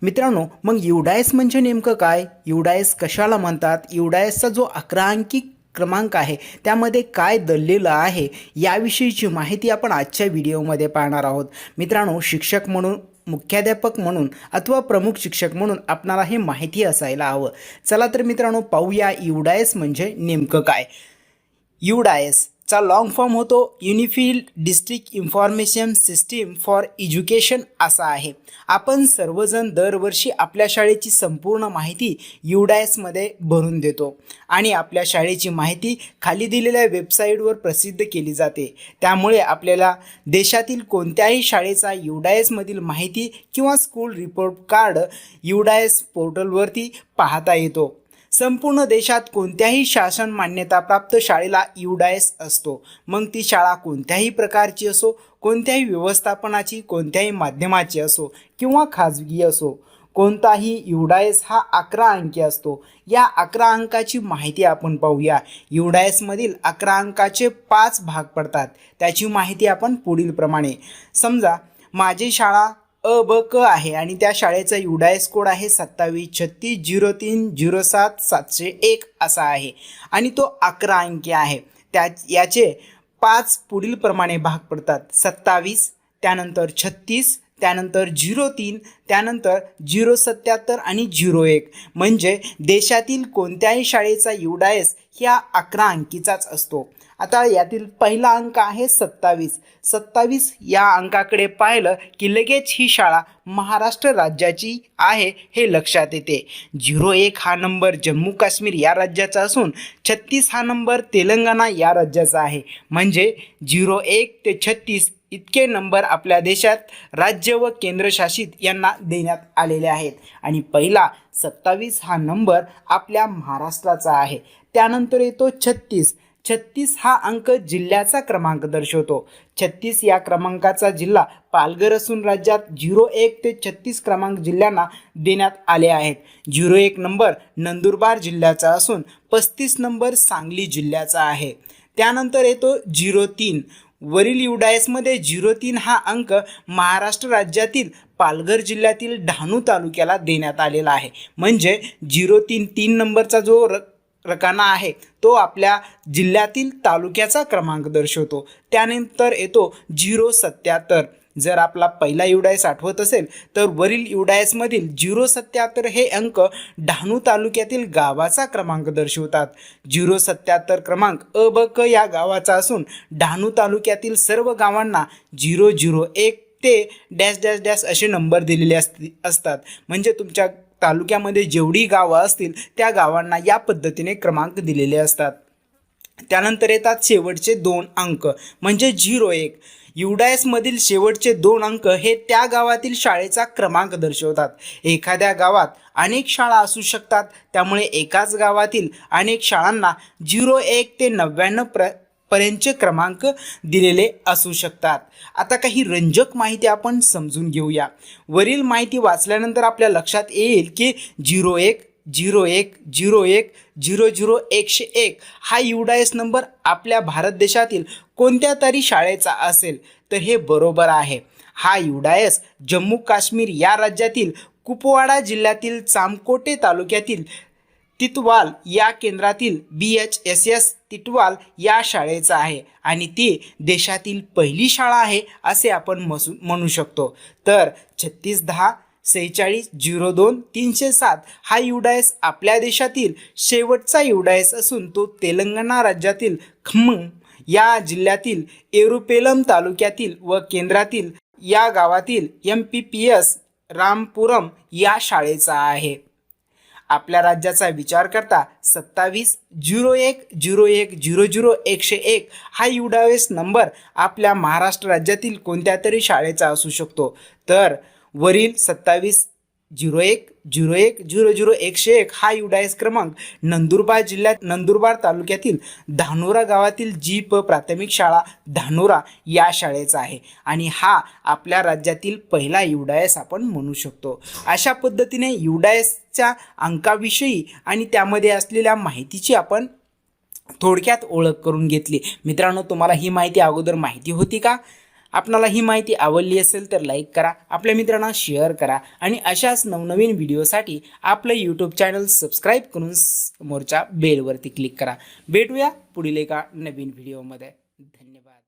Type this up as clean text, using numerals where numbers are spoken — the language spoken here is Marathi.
मित्रांनो, मग युडायस म्हणजे नेमकं काय? युडायस कशाला म्हणतात? युडायसचा जो 11 अंकी क्रमांक आहे त्यामध्ये काय दडलेलं आहे याविषयीची माहिती आपण आजच्या व्हिडिओमध्ये पाहणार आहोत. मित्रांनो, शिक्षक म्हणून, मुख्याध्यापक म्हणून अथवा प्रमुख शिक्षक म्हणून आपणाला हे माहिती असायला हवं. चला तर मित्रांनो, पाहूया युडायस म्हणजे नेमकं काय. युडायस चा लॉंग फॉर्म होतो unified district information system for education असा आहे. आपण सर्वजण दरवर्षी आपल्या शाळेची संपूर्ण माहिती युडायसमध्ये भरून देतो आणि आपल्या शाळेची माहिती खाली दिलेल्या वेबसाईटवर प्रसिद्ध केली जाते. त्यामुळे आपल्याला देशातील कोणत्याही शाळेचा युडायसमधील माहिती किंवा स्कूल रिपोर्ट कार्ड युडायस पोर्टलवरती पाहता येतो. संपूर्ण देशात कोणत्याही शासन मान्यताप्राप्त शाळेला युडायस असतो. मग ती शाळा कोणत्याही प्रकारची असो, कोणत्याही व्यवस्थापनाची, कोणत्याही माध्यमाची असो किंवा खाजगी असो, कोणताही युडायस हा 11 अंकी असतो. या 11 अंकाची माहिती आपण पाहूया. युडायसमधील 11 अंकाचे 5 भाग पडतात. त्याची माहिती आपण पुढील प्रमाणे. समजा माझी शाळा अ ब क आहे आणि त्या शाळेचा युडायस कोड आहे 273603070701 असा आहे आणि तो 11 अंकी आहे. याचे 5 पुढील प्रमाणे भाग पडतात. 27, त्यानंतर 36, त्यानंतर 03, त्यानंतर 077 आणि 01. म्हणजे देशातील कोणत्याही शाळेचा युडायस ह्या 11 अंकीचाच असतो. आता यातील पहिला अंक आहे 27. 27 या अंकाकडे पाहिलं की लगेच ही शाळा महाराष्ट्र राज्याची आहे हे लक्षात येते. 01 हा नंबर जम्मू काश्मीर या राज्याचा असून 36 हा नंबर तेलंगणा या राज्याचा आहे. म्हणजे 01 ते 36 इतके नंबर आपल्या देशात राज्य व केंद्रशासित यांना देण्यात आलेले आहेत आणि पहिला 27 हा नंबर आपल्या महाराष्ट्राचा आहे. त्यानंतर येतो 36. 36 हा अंक जिल्ह्याचा क्रमांक दर्शवतो. 36 या क्रमांकाचा जिल्हा पालघर असून राज्यात 01 ते 36 क्रमांक जिल्ह्यांना देण्यात आले आहेत. 01 नंबर नंदुरबार जिल्ह्याचा असून 35 नंबर सांगली जिल्ह्याचा आहे. त्यानंतर येतो 03. वरील युडायसमध्ये 03 हा अंक महाराष्ट्र राज्यातील पालघर जिल्ह्यातील डहाणू तालुक्याला देण्यात आलेला आहे. म्हणजे 03 3 नंबरचा जो रकाना आहे तो आपल्या जिल्ह्यातील तालुक्याचा क्रमांक दर्शवतो. त्यानंतर येतो 077. जर आपला पहिला युडायस आठवत असेल तर वरील युडायसमधील 077 हे अंक डहाणू तालुक्यातील गावाचा क्रमांक दर्शवतात. 077 क्रमांक अ ब क या गावाचा असून डहाणू तालुक्यातील सर्व गावांना 001 ते डॅश डॅश डॅश असे नंबर दिलेले असतात. म्हणजे तुमच्या तालुक्यामध्ये जेवढी गावं असतील त्या गावांना या पद्धतीने क्रमांक दिलेले असतात. त्यानंतर येतात शेवटचे 2 अंक म्हणजे 01. युडायसमधील शेवटचे 2 अंक हे त्या गावातील शाळेचा क्रमांक दर्शवतात. एखाद्या गावात अनेक शाळा असू शकतात, त्यामुळे एकाच गावातील अनेक शाळांना 01 ते 99 पर्यंतचे क्रमांक दिलेले असू शकतात. आता काही रंजक माहिती आपण समजून घेऊया. वरील माहिती वाचल्यानंतर आपल्या लक्षात येईल की 01, 01, 01, 00, 101 हा युडायस नंबर आपल्या भारत देशातील कोणत्या तरी शाळेचा असेल तर हे बरोबर आहे. हा युडायस जम्मू काश्मीर या राज्यातील कुपवाडा जिल्ह्यातील चामकोटे तालुक्यातील तिटवाल या केंद्रातील BHSS तिटवाल या शाळेचा आहे आणि ती देशातील पहिली शाळा आहे असे आपण म्हणू शकतो. तर 3610 46 02 307 हा युडायस आपल्या देशातील शेवटचा युडायस असून तो तेलंगणा राज्यातील खम्मम या जिल्ह्यातील एरुपेलम तालुक्यातील व केंद्रातील या गावातील MPPS रामपुरम या शाळेचा आहे. आपल्या राज्याचा विचार करता 27 01 01 00 101 हा युडायस नंबर आपल्या महाराष्ट्र राज्यातील कोणत्या तरी शाळेचा असू शकतो. तर वरील 27 01 01 00 101 हा युडायस क्रमांक नंदुरबार जिल्ह्यात नंदुरबार तालुक्यातील धानोरा गावातील GP प्राथमिक शाळा धानोरा या शाळेचा आहे आणि हा आपल्या राज्यातील पहिला युडायस आपण म्हणू शकतो. अशा पद्धतीने युडायसच्या अंकाविषयी आणि त्यामध्ये असलेल्या माहितीची आपण थोडक्यात ओळख करून घेतली. मित्रांनो, तुम्हाला ही माहिती अगोदर माहिती होती का? आपणाला ही माहिती आवडली असेल तर लाईक करा, आपल्या मित्रांना शेअर करा आणि अशाच नवनवीन व्हिडिओसाठी आपलं यूट्यूब चॅनल सबस्क्राईब करून समोरच्या बेलवरती क्लिक करा. भेटूया पुढील एका नवीन व्हिडिओमध्ये. धन्यवाद.